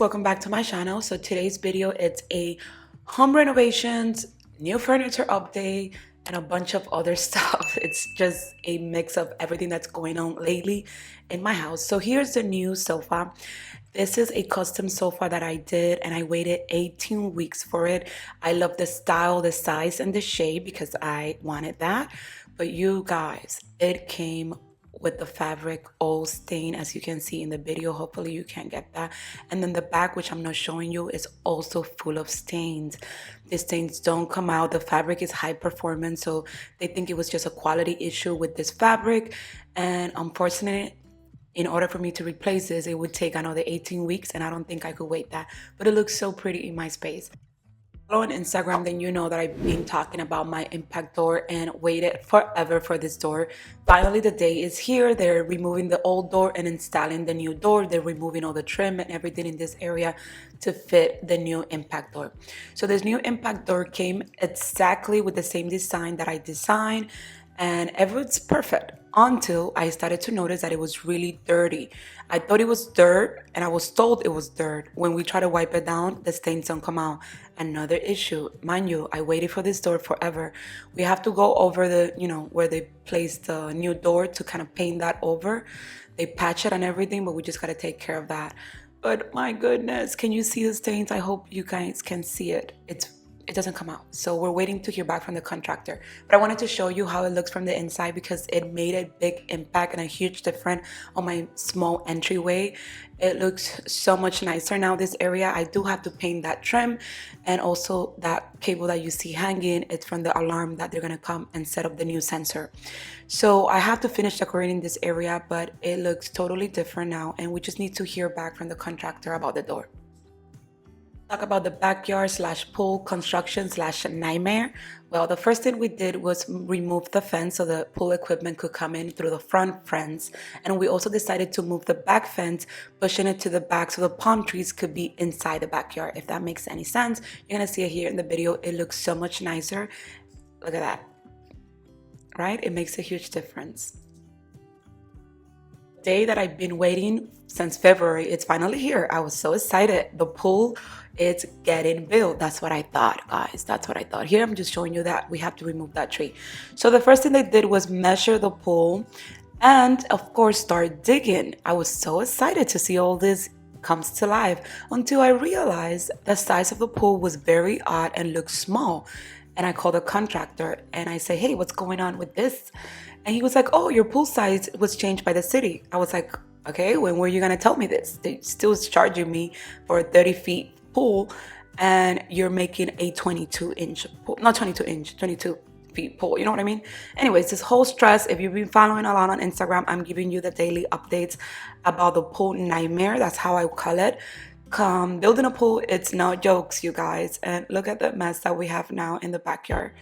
Welcome back to my channel. So today's video, it's a home renovations, new furniture update, and a bunch of other stuff. It's just a mix of everything that's going on lately in my house. So here's the new sofa. This is a custom sofa that I did, and I waited 18 weeks for it. I love the style, the size, and the shape because I wanted that. But you guys, it came with the fabric all stained, as you can see in the video. Hopefully you can get that. And then the back, which I'm not showing you, is also full of stains. The stains don't come out. The fabric is high performance, so they think it was just a quality issue with this fabric. And unfortunately, in order for me to replace this, it would take another 18 weeks, and I don't think I could wait that. But it looks so pretty in my space. Follow on Instagram, then you know that I've been talking about my impact door and waited forever for this door. Finally, the day is here. They're removing the old door and installing the new door. They're removing all the trim and everything in this area to fit the new impact door. So this new impact door came exactly with the same design that I designed, and everything's perfect until I started to notice that it was really dirty. I thought it was dirt, and I was told it was dirt. When we try to wipe it down, the stains don't come out. Another issue, mind you, I waited for this door forever. We have to go over the, where they placed the new door to kind of paint that over. They patch it and everything, but we just got to take care of that. But my goodness, can you see the stains? I hope you guys can see it. It doesn't come out. So we're waiting to hear back from the contractor. But I wanted to show you how it looks from the inside because it made a big impact and a huge difference on my small entryway. It looks so much nicer now, this area. I do have to paint that trim, and also that cable that you see hanging, it's from the alarm that they're gonna come and set up the new sensor. So I have to finish decorating this area, but it looks totally different now, and we just need to hear back from the contractor about the door. Talk about the backyard slash pool construction slash nightmare. Well, the first thing we did was remove the fence so the pool equipment could come in through the front fence. And we also decided to move the back fence, pushing it to the back so the palm trees could be inside the backyard, if that makes any sense. You're gonna see it here in the video. It looks so much nicer. Look at that, right? It makes a huge difference. Day that I've been waiting since February, it's finally here. I was so excited. The pool, it's getting built. That's what I thought, guys. That's what I thought. Here I'm just showing you that we have to remove that tree. So the first thing they did was measure the pool and of course start digging. I was so excited to see all this comes to life until I realized the size of the pool was very odd and looked small. And I called the contractor and I say, hey, what's going on with this? And he was like, oh, your pool size was changed by the city. I was like, okay, when were you gonna tell me this? They still charging me for a 30 feet pool, and you're making a 22-inch pool, not 22-inch, 22 feet pool. You know what I mean? Anyways, this whole stress, if you've been following along on Instagram, I'm giving you the daily updates about the pool nightmare. That's how I call it. Building a pool, it's no jokes, you guys. And look at the mess that we have now in the backyard.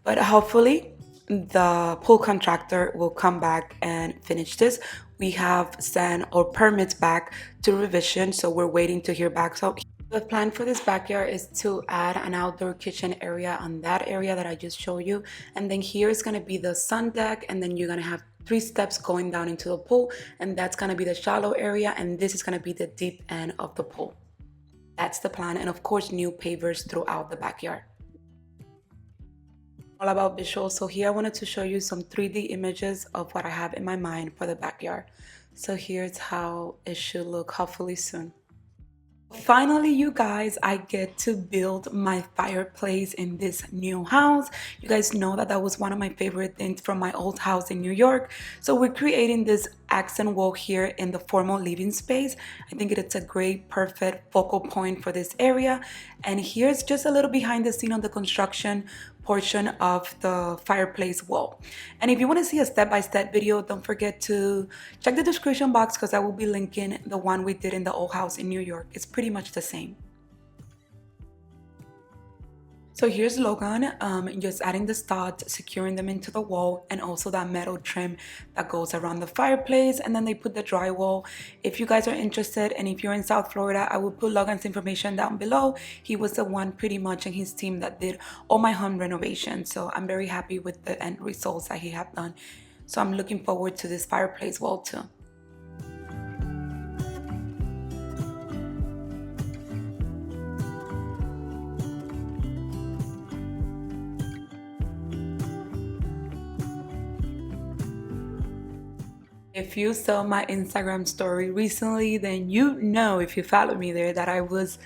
But hopefully the pool contractor will come back and finish this. We have sent our permits back to revision, so we're waiting to hear back. So the plan for this backyard is to add an outdoor kitchen area on that area that I just showed you, and then here is going to be the sun deck, and then you're going to have 3 steps going down into the pool, and that's going to be the shallow area, and this is going to be the deep end of the pool. That's the plan, and of course new pavers throughout the backyard. All about visuals. So here I wanted to show you some 3D images of what I have in my mind for the backyard. So here's how it should look hopefully soon. Finally, you guys, I get to build my fireplace in this new house. You guys know that that was one of my favorite things from my old house in New York. So we're creating this accent wall here in the formal living space. I think it's a great, perfect focal point for this area. And here's just a little behind the scene on the construction portion of the fireplace wall. And if you want to see a step-by-step video, don't forget to check the description box because I will be linking the one we did in the old house in New York. It's pretty much the same. So here's Logan, just adding the studs, securing them into the wall, and also that metal trim that goes around the fireplace, and then they put the drywall. If you guys are interested, and if you're in South Florida, I will put Logan's information down below. He was the one pretty much in his team that did all my home renovations, so I'm very happy with the end results that he have done. So I'm looking forward to this fireplace wall too. If you saw my Instagram story recently, then you know, if you followed me there, that I was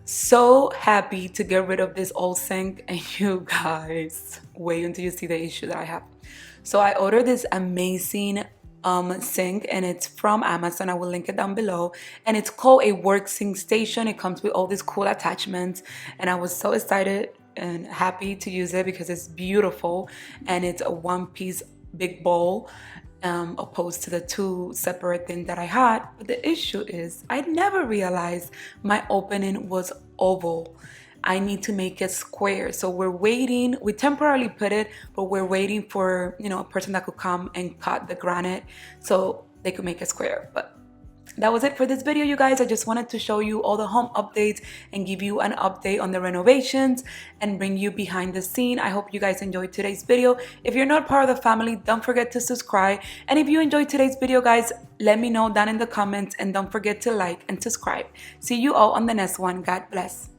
so happy to get rid of this old sink. And you guys, wait until you see the issue that I have. So I ordered this amazing sink, and it's from Amazon. I will link it down below, and it's called a work sink station. It comes with all these cool attachments, and I was so excited and happy to use it because it's beautiful, and it's a one piece big bowl, opposed to the two separate things that I had. But the issue is I never realized my opening was oval. I need to make it square. So we're waiting. We temporarily put it, but we're waiting for, a person that could come and cut the granite so they could make it square. But that was it for this video, you guys. I just wanted to show you all the home updates and give you an update on the renovations and bring you behind the scene. I hope you guys enjoyed today's video. If you're not part of the family, don't forget to subscribe. And if you enjoyed today's video, guys, let me know down in the comments, and don't forget to like and subscribe. See you all on the next one. God bless.